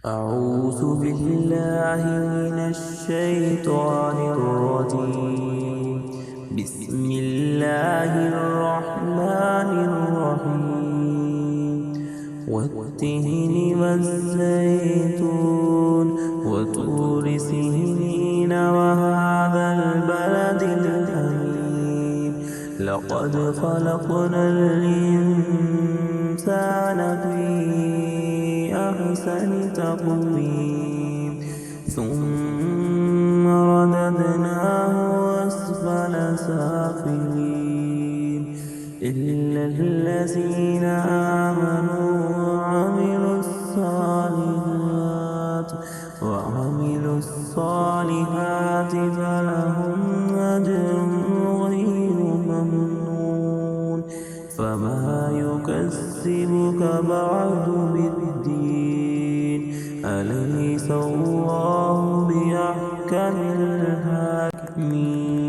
أعوذ بالله من الشيطان الرجيم. بسم الله الرحمن الرحيم. والتين والزيتون وطور سينين وهذا البلد الأمين. لقد خلقنا الإنسان في أحسن تقويم ثم رددناه أسفل سافلين إلا الذين آمنوا وعملوا الصالحات فلهم أجر غير ممنون. فما يكذبك بعد بالدين؟ أليس الله بأحكم الحاكمين؟